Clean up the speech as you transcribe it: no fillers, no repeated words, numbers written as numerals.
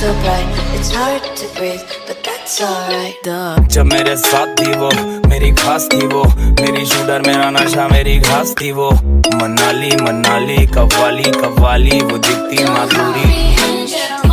so bright, it's hard to breathe, but that's alright. जब मेरे साथ थी वो, मेरी खास थी वो, मेरी शूटर मेरा नशा मेरी घास थी वो। मनाली मनाली कव्वाली कव्वाली, वो दिखती माधुरी।